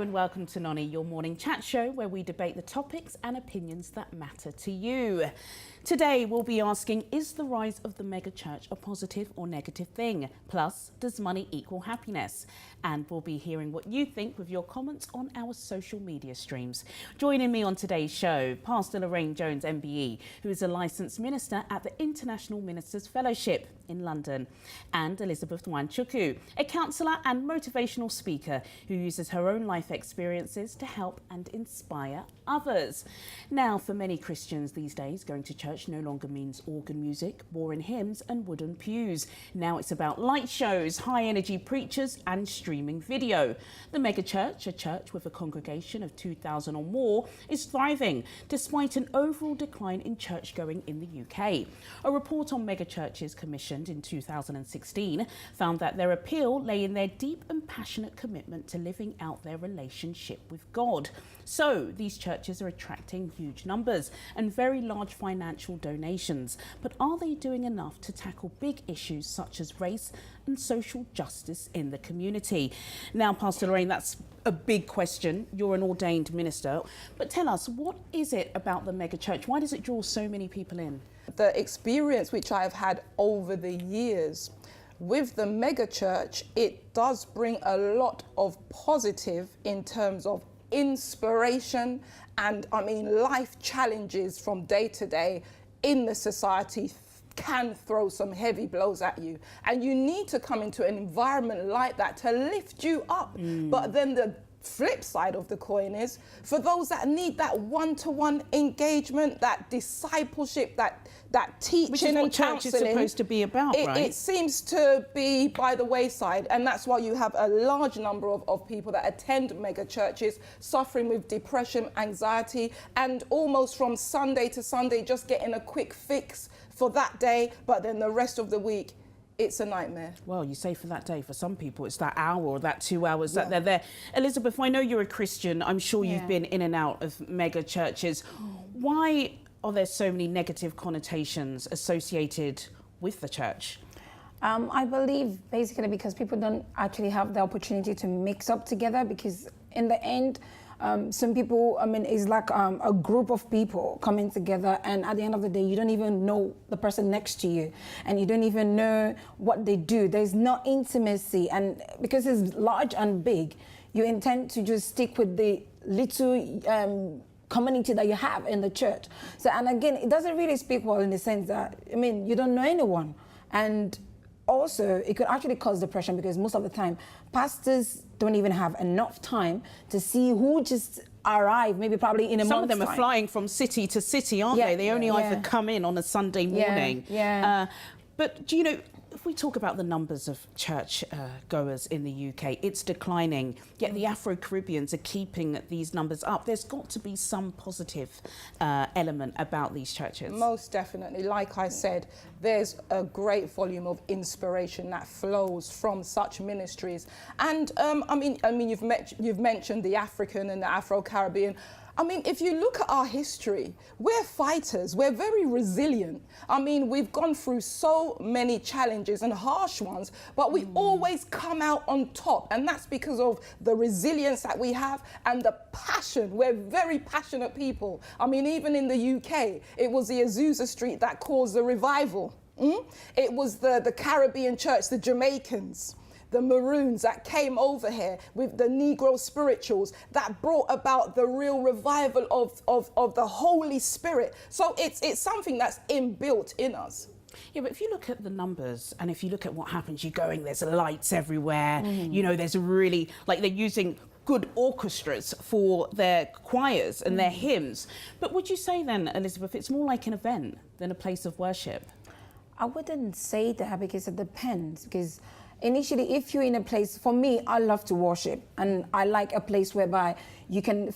and welcome to Noni, your morning chat show where we debate the topics and opinions that matter to you. Today we'll be asking, is the rise of the mega church a positive or negative thing? Plus, does money equal happiness? And we'll be hearing what you think with your comments on our social media streams. Joining me on today's show, Pastor Lorraine Jones MBE, who is a licensed minister at the International Ministers Fellowship in London, and Elizabeth Nwachukwu, a counsellor and motivational speaker who uses her own life experiences to help and inspire others. Now, for many Christians these days, going to church no longer means organ music, boring hymns and wooden pews. Now it's about light shows, high energy preachers and streaming video. The mega church, a church with a congregation of 2,000 or more, is thriving despite an overall decline in church going in the UK. A report on mega churches commissioned in 2016 found that their appeal lay in their deep and passionate commitment to living out their relationship with God. So these churches are attracting huge numbers and very large financial donations. But are they doing enough to tackle big issues such as race and social justice in the community? Now, Pastor Lorraine, that's a big question. You're an ordained minister. But tell us, what is it about the mega church? Why does it draw so many people in? The experience which I've had over the years with the mega church, it does bring a lot of positive in terms of inspiration and life challenges from day to day in the society can throw some heavy blows at you, and you need to come into an environment like that to lift you up. But then the flip side of the coin is for those that need that one-to-one engagement, that discipleship, that teaching, which is what and church is counselling, supposed to be about, right? It seems to be by the wayside, and that's why you have a large number of people that attend mega churches suffering with depression, anxiety, and almost from Sunday to Sunday just getting a quick fix for that day, but then the rest of the week it's a nightmare. Well, you say for that day. For some people, it's that hour or that 2 hours that they're there. Elizabeth, I know you're a Christian. I'm sure you've been in and out of mega churches. Why are there so many negative connotations associated with the church? I believe basically because people don't actually have the opportunity to mix up together, because in the end, some people, it's like a group of people coming together, and at the end of the day, you don't even know the person next to you, and you don't even know what they do. There's no intimacy, and because it's large and big, you intend to just stick with the little community that you have in the church. So, and again, it doesn't really speak well in the sense that, you don't know anyone. And also, it could actually cause depression, because most of the time, pastors don't even have enough time to see who just arrived, maybe probably in a month's time. Some of them are flying from city to city, aren't they? They only either come in on a Sunday morning. But do you know, if we talk about the numbers of church goers in the UK, it's declining, yet the Afro-Caribbeans are keeping these numbers up. There's got to be some positive element about these churches. Most definitely. Like I said, there's a great volume of inspiration that flows from such ministries. And you've mentioned the African and the Afro-Caribbean. If you look at our history, we're fighters, we're very resilient. We've gone through so many challenges and harsh ones, but we always come out on top. And that's because of the resilience that we have and the passion. We're very passionate people. Even in the UK, it was the Azusa Street that caused the revival. It was the Caribbean church, the Jamaicans, the Maroons that came over here with the Negro spirituals that brought about the real revival of the Holy Spirit. So it's something that's inbuilt in us. Yeah, but if you look at the numbers and if you look at what happens, you're going, there's lights everywhere, there's really, they're using good orchestras for their choirs and their hymns. But would you say then, Elizabeth, it's more like an event than a place of worship? I wouldn't say that, because it depends. Because initially, if you're in a place, for me, I love to worship, and I like a place whereby you can,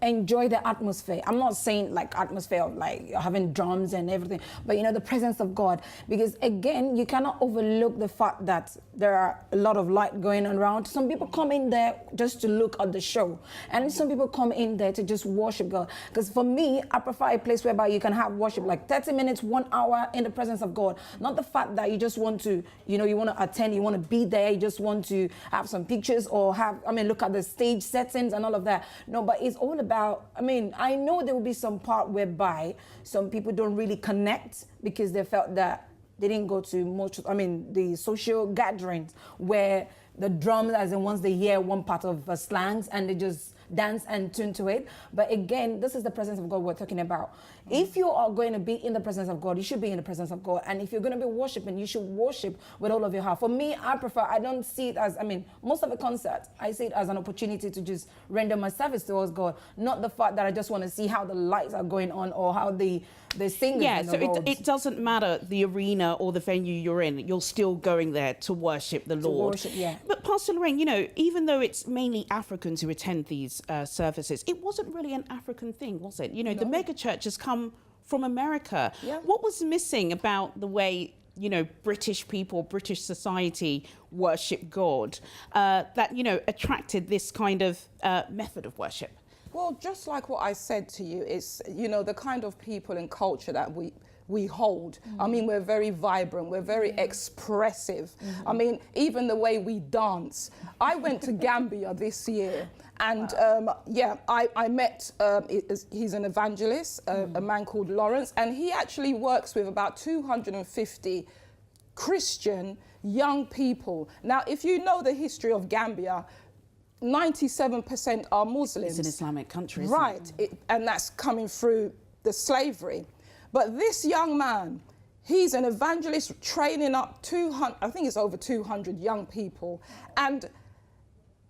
enjoy the atmosphere. I'm not saying atmosphere of having drums and everything, but the presence of God. Because again, you cannot overlook the fact that there are a lot of light going around. Some people come in there just to look at the show. And some people come in there to just worship God. Because for me, I prefer a place whereby you can have worship like 30 minutes, 1 hour in the presence of God. Not the fact that you just want to, you want to attend, you want to be there, you just want to have some pictures or look at the stage settings and all of that. No, but it's all about, I know there will be some part whereby some people don't really connect because they felt that they didn't go to the social gatherings where the drums, as in once they hear one part of slangs and they just dance and tune to it. But again, this is the presence of God we're talking about. If you are going to be in the presence of God, you should be in the presence of God. And if you're going to be worshiping, you should worship with all of your heart. For me, I don't see it as, most of the concerts, I see it as an opportunity to just render my service towards God. Not the fact that I just want to see how the lights are going on or how the singers. Yeah, so it doesn't matter the arena or the venue you're in, you're still going there to worship the Lord. Worship, yeah. But Pastor Lorraine, even though it's mainly Africans who attend these services, it wasn't really an African thing, was it? No. The mega church has come from America. Yeah. What was missing about the way, British people, British society worship God that, attracted this kind of method of worship? Well, just like what I said to you, it's, the kind of people and culture that we hold. We're very vibrant, we're very expressive. Even the way we dance. I went to Gambia this year and I met, he's an evangelist, a man called Lawrence, and he actually works with about 250 Christian young people. Now, if you know the history of Gambia, 97% are Muslims. It's an Islamic country, isn't right, and that's coming through the slavery. But this young man, he's an evangelist training up 200, I think it's over 200 young people. And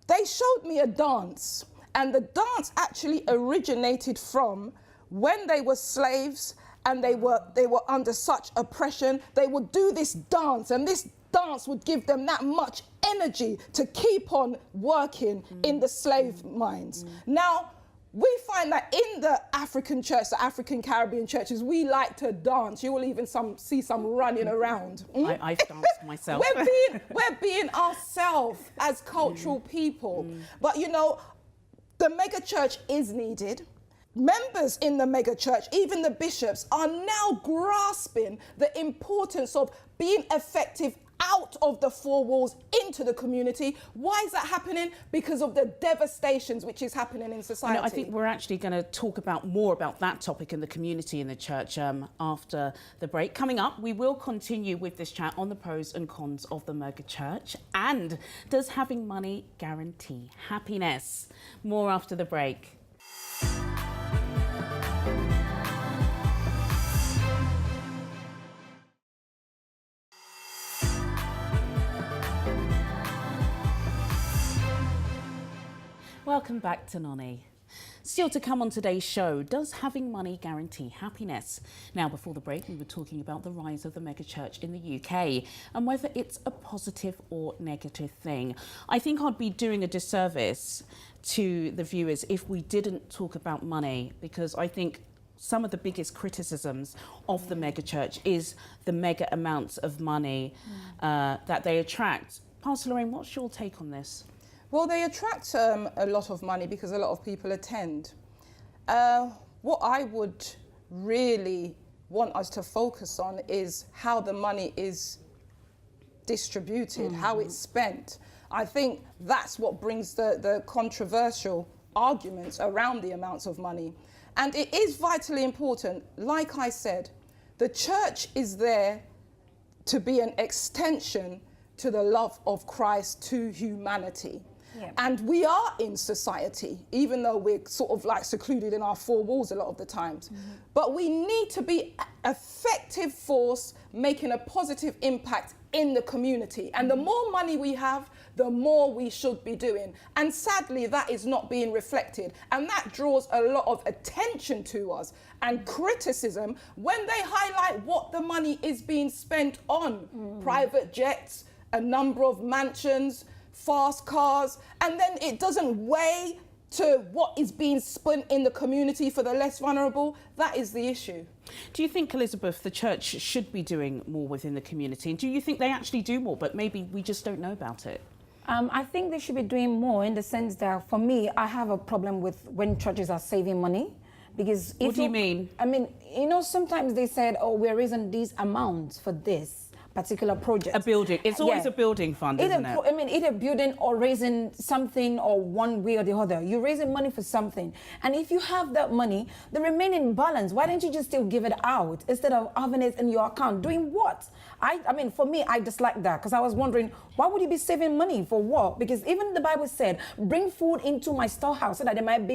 they showed me a dance. And the dance actually originated from when they were slaves and they were under such oppression. They would do this dance, and this dance would give them that much energy to keep on working in the slave mines. Now, we find that in the African church, the African Caribbean churches, we like to dance. You will even see some running around. I've danced myself. We're being ourselves as cultural people. But the mega church is needed. Members in the mega church, even the bishops, are now grasping the importance of being effective out of the four walls into the community. Why is that happening? Because of the devastations which is happening in society. I think we're actually going to talk more about that topic in the community in the church after the break. Coming up, we will continue with this chat on the pros and cons of the mega church. And does having money guarantee happiness? More after the break. Welcome back to Noni. Still to come on today's show, does having money guarantee happiness? Now, before the break, we were talking about the rise of the megachurch in the UK and whether it's a positive or negative thing. I think I'd be doing a disservice to the viewers if we didn't talk about money, because I think some of the biggest criticisms of the megachurch is the mega amounts of money that they attract. Pastor Lorraine, what's your take on this? Well, they attract a lot of money because a lot of people attend. What I would really want us to focus on is how the money is distributed, how it's spent. I think that's what brings the controversial arguments around the amounts of money. And it is vitally important. Like I said, the church is there to be an extension to the love of Christ to humanity. Yeah. And we are in society, even though we're sort of like secluded in our four walls a lot of the times. But we need to be an effective force making a positive impact in the community. And the more money we have, the more we should be doing. And sadly, that is not being reflected. And that draws a lot of attention to us and criticism when they highlight what the money is being spent on. Private jets, a number of mansions, fast cars, and then it doesn't weigh to what is being spent in the community for the less vulnerable, that is the issue. Do you think, Elizabeth, the church should be doing more within the community? And do you think they actually do more, but maybe we just don't know about it? I think they should be doing more in the sense that, for me, I have a problem with when churches are saving money. Because if what do you mean? I mean, you know, sometimes they said, oh, we're raising these amounts for this particular project. A building. It's always a building fund, isn't it? I mean, either building or raising something or one way or the other. You're raising money for something. And if you have that money, the remaining balance, why don't you just still give it out instead of having it in your account? Doing what? I mean, for me, I dislike that because I was wondering, why would you be saving money for what? Because even the Bible said, bring food into my storehouse so that there might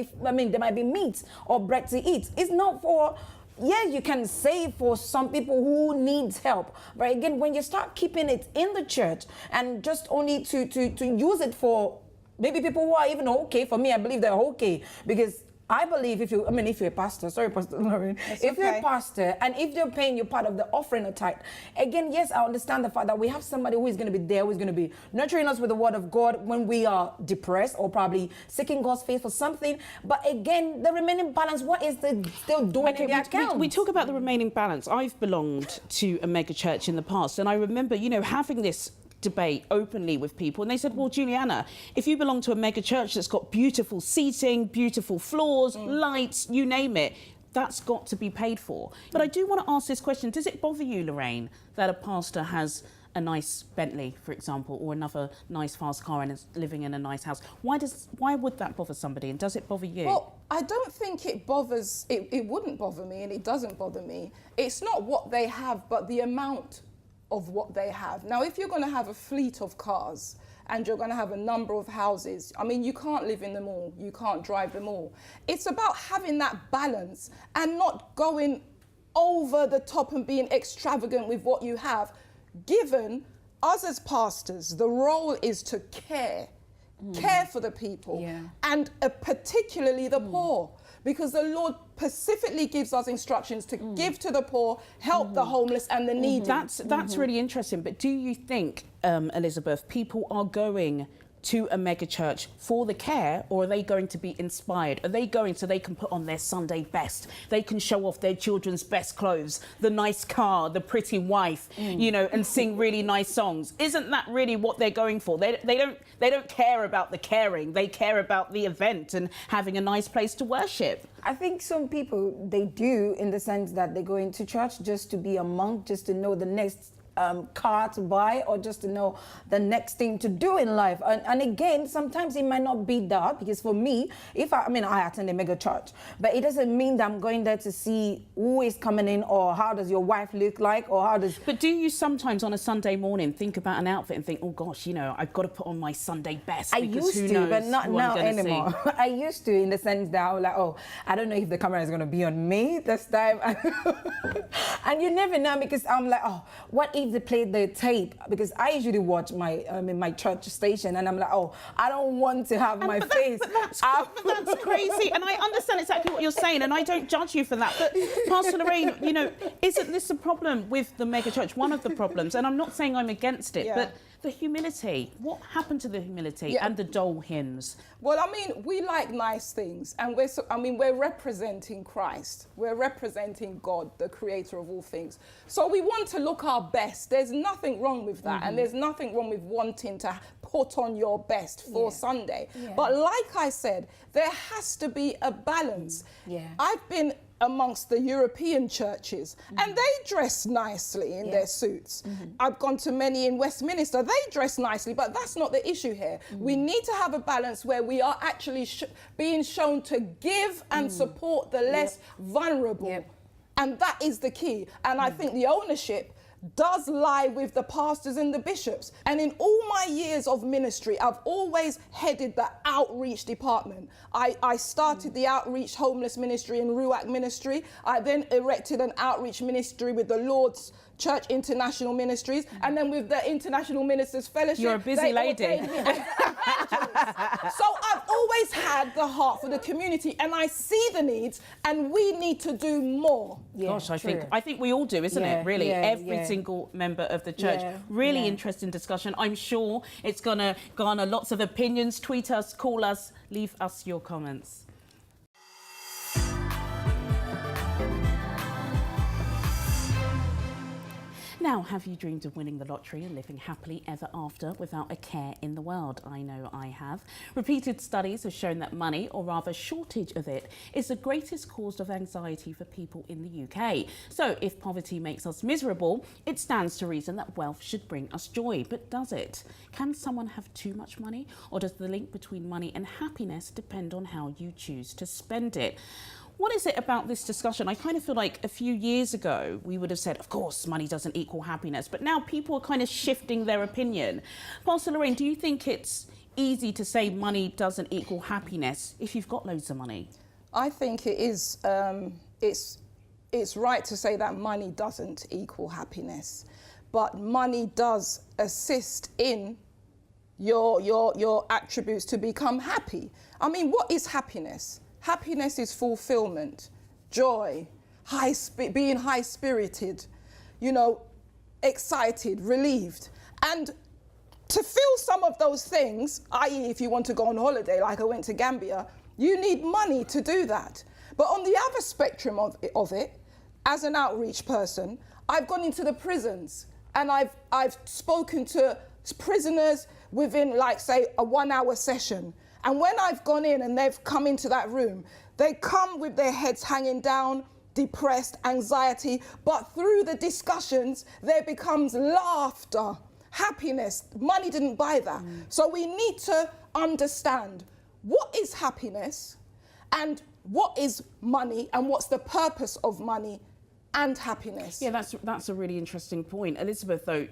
be meat or bread to eat. It's not for... Yeah, you can save for some people who needs help. But again, when you start keeping it in the church and just only to use it for maybe people who are even okay, for me, I believe they're okay. Because I believe if you're a pastor, sorry, Pastor Lorraine, if you're a pastor and if they're paying you part of the offering or tithe, again, yes, I understand the fact that we have somebody who is going to be there, who is going to be nurturing us with the word of God when we are depressed or probably seeking God's face for something. But again, the remaining balance, what is they still doing in their account? We talk about the remaining balance. I've belonged to a mega church in the past, and I remember, you know, having this debate openly with people, and they said, well, Juliana, if you belong to a mega church that's got beautiful seating, beautiful floors, lights, you name it, that's got to be paid for. But I do want to ask this question. Does it bother you, Lorraine, that a pastor has a nice Bentley, for example, or another nice fast car and is living in a nice house? Why would that bother somebody, and does it bother you? Well, I don't think it bothers, it wouldn't bother me, and it doesn't bother me. It's not what they have, but the amount of what they have. Now, if you're going to have a fleet of cars and you're going to have a number of houses, I mean, you can't live in them all, you can't drive them all. It's about having that balance and not going over the top and being extravagant with what you have. Given us as pastors, the role is to care for the people, and particularly the poor. Because the Lord specifically gives us instructions to give to the poor, help the homeless and the needy. That's really interesting. But do you think, Elizabeth, people are going to a mega church for the care, or are they going to be inspired? Are they going so they can put on their Sunday best? They can show off their children's best clothes, the nice car, the pretty wife, you know, and sing really nice songs. Isn't that really what they're going for? They don't care about the caring. They care about the event and having a nice place to worship. I think some people, they do, in the sense that they go into church just to be a monk, just to know the next car to buy, or just to know the next thing to do in life. And again, sometimes it might not be that, because for me, I attend a mega church, but it doesn't mean that I'm going there to see who is coming in, or how does your wife look like, or how does... But do you sometimes on a Sunday morning think about an outfit and think, oh gosh, you know, I've got to put on my Sunday best, because who knows, but not now anymore. I used to, in the sense that I was like, oh, I don't know if the camera is going to be on me this time. And you never know, because I'm like, oh, what if they played the tape? Because I usually watch my church station, and I'm like, oh, I don't want to have my face. But that's crazy, and I understand exactly what you're saying, and I don't judge you for that. But Pastor Lorraine, you know, isn't this a problem with the mega church? One of the problems, and I'm not saying I'm against it, but the humility. What happened to the humility and the dole hymns? Well, I mean, we like nice things, and we're representing Christ. We're representing God, the creator of all things. So we want to look our best. There's nothing wrong with that, and there's nothing wrong with wanting to put on your best for Sunday. But like I said, there has to be a balance. I've been amongst the European churches, and they dress nicely in their suits. I've gone to many in Westminster, they dress nicely, but that's not the issue here. We need to have a balance where we are actually being shown to give and support the less vulnerable. And that is the key. And I think the ownership does lie with the pastors and the bishops. And in all my years of ministry, I've always headed the outreach department. I started the outreach homeless ministry and RUAC ministry. I then erected an outreach ministry with the Lord's Church International Ministries, and then with the International Ministers Fellowship. You're a busy lady. So I've always had the heart for the community, and I see the needs, and we need to do more. Yeah, Gosh, I true. think we all do, isn't it? Really, every single member of the church. Yeah, Really interesting discussion. I'm sure it's gonna garner lots of opinions. Tweet us, call us, leave us your comments. Now, have you dreamed of winning the lottery and living happily ever after without a care in the world? I know I have. Repeated studies have shown that money, or rather shortage of it, is the greatest cause of anxiety for people in the UK. So if poverty makes us miserable, it stands to reason that wealth should bring us joy. But does it? Can someone have too much money? Or does the link between money and happiness depend on how you choose to spend it? What is it about this discussion? I kind of feel like a few years ago, we would have said, of course, money doesn't equal happiness. But now people are kind of shifting their opinion. Pastor Lorraine, do you think it's easy to say money doesn't equal happiness if you've got loads of money? I think it is, it's right to say that money doesn't equal happiness, but money does assist in your attributes to become happy. I mean, what is happiness? Happiness is fulfillment, joy, being high-spirited, excited, relieved. And to feel some of those things, i.e. if you want to go on holiday, like I went to Gambia, you need money to do that. But on the other spectrum of it, as an outreach person, I've gone into the prisons and I've spoken to prisoners within, like, say, a 1-hour session. And when I've gone in and they've come into that room, they come with their heads hanging down, depressed, anxiety, but through the discussions, there becomes laughter, happiness. Money didn't buy that. So we need to understand what is happiness and what is money and what's the purpose of money and happiness. Yeah, that's a really interesting point. Elizabeth, though,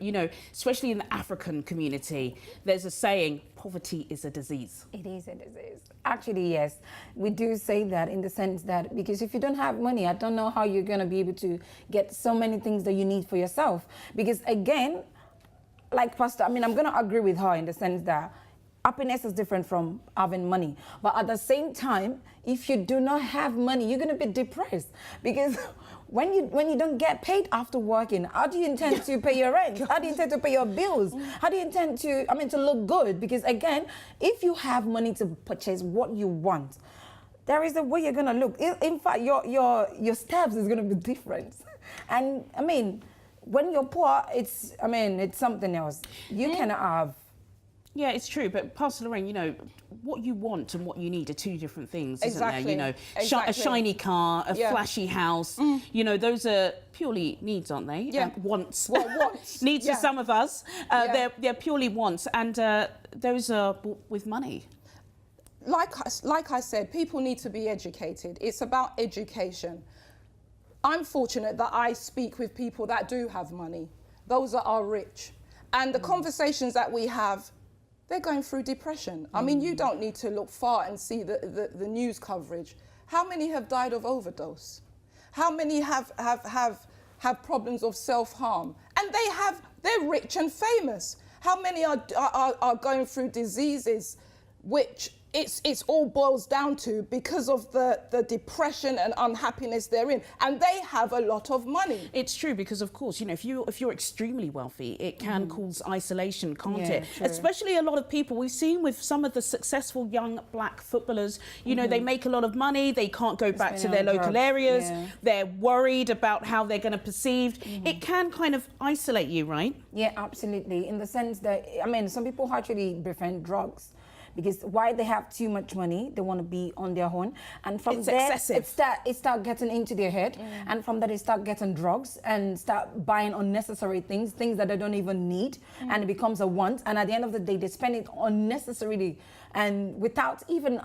especially in the African community, there's a saying, poverty is a disease. It is a disease. Actually, yes. We do say that in the sense that, because if you don't have money, I don't know how you're going to be able to get so many things that you need for yourself. Because again, like Pastor, I'm going to agree with her in the sense that happiness is different from having money. But at the same time, if you do not have money, you're going to be depressed. Because when you don't get paid after working, how do you intend to pay your rent? How do you intend to pay your bills? How do you intend to, to look good? Because again, if you have money to purchase what you want, there is a way you're going to look. In fact, your steps is going to be different. And when you're poor, it's something else. You cannot have. Yeah, it's true. But Pastor Lorraine, what you want and what you need are two different things, isn't there? Exactly. A shiny car, a flashy house, those are purely needs, aren't they? Yeah. Wants. Well, wants. Needs for some of us. They're purely wants, and those are bought with money. Like I said, people need to be educated. It's about education. I'm fortunate that I speak with people that do have money, those that are rich. And the conversations that we have, they're going through depression. I mean, you don't need to look far and see the news coverage. How many have died of overdose? How many have problems of self-harm? And they're rich and famous. How many are going through diseases which it's all boils down to because of the depression and unhappiness they're in, and they have a lot of money. It's true, because of course, if you're extremely wealthy, it can cause isolation, can't it? True. Especially a lot of people we've seen with some of the successful young black footballers. They make a lot of money, they can't go back to their local areas. They're worried about how they're going to perceived. It can kind of isolate you, right? Yeah, absolutely. In the sense that some people actually befriend drugs. Because why they have too much money, they want to be on their own, and from there it start getting into their head, and from that they start getting drugs and start buying unnecessary things that they don't even need, and it becomes a want. And at the end of the day, they spend it unnecessarily and without even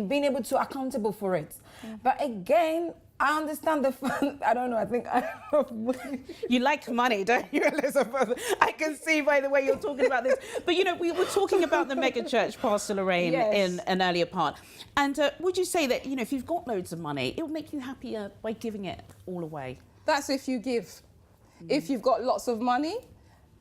being able to accountable for it. But again, I understand I don't know, I think I love money. You like money, don't you, Elizabeth? I can see by the way you're talking about this. But, we were talking about the mega church, Pastor Lorraine, in an earlier part. And would you say that, if you've got loads of money, it will make you happier by giving it all away? That's if you give. If you've got lots of money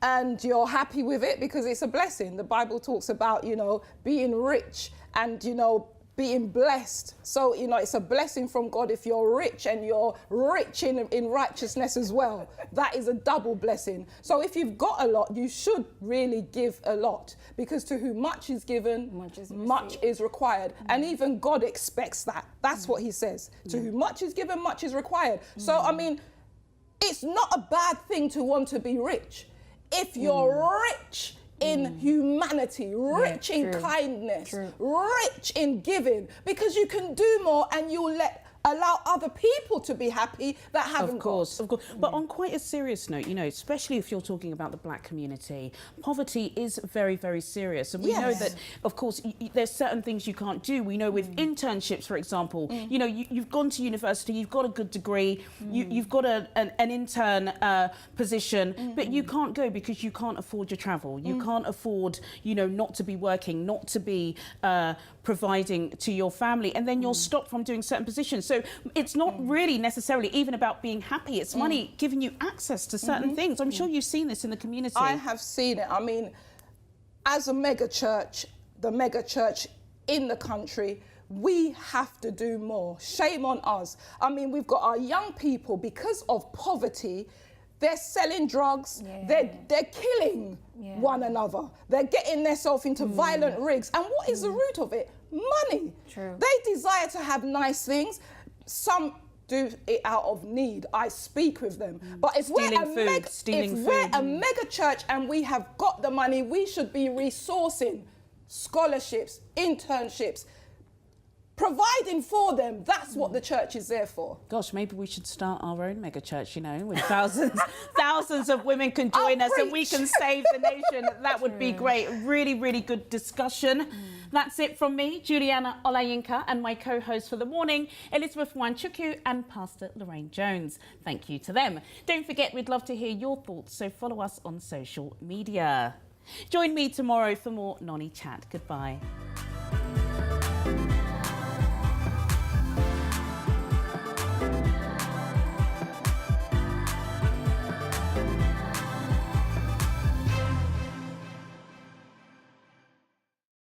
and you're happy with it because it's a blessing. The Bible talks about, you know, being rich and, you know, being blessed. So, you know, it's a blessing from God if you're rich and you're rich in righteousness as well. That is a double blessing. So if you've got a lot, you should really give a lot, because to whom much is given, much is required. And even God expects that. That's what he says. To whom much is given, much is required. So, I mean, it's not a bad thing to want to be rich. If you're rich in humanity, rich in kindness, rich in giving, because you can do more and you'll allow other people to be happy that haven't got. Of course. But on quite a serious note, you know, especially if you're talking about the black community, poverty is very, very serious. And we know that, of course, there's certain things you can't do. We know with internships, for example, you know, you've gone to university, you've got a good degree, you've got an intern position, but you can't go because you can't afford your travel. You can't afford, you know, not to be working, not to be providing to your family, and then you're stopped from doing certain positions. So it's not really necessarily even about being happy. It's money giving you access to certain things. I'm sure you've seen this in the community. I have seen it. I mean, as a mega church, the mega church in the country, we have to do more. Shame on us. I mean, we've got our young people, because of poverty, they're selling drugs, they're killing one another. They're getting themselves into violent rigs. And what is the root of it? Money. True. They desire to have nice things. Some do it out of need. I speak with them. But if we're a mega church and we have got the money, we should be resourcing scholarships, internships, providing for them. That's what the church is there for. Gosh, maybe we should start our own mega church, you know, with thousands of women can join us and we can save the nation. That would be great. Really, really good discussion. That's it from me, Juliana Olayinka, and my co-host for the morning, Elizabeth Nwachukwu and Pastor Lorraine Jones. Thank you to them. Don't forget, we'd love to hear your thoughts, so follow us on social media. Join me tomorrow for more Noni Chat. Goodbye.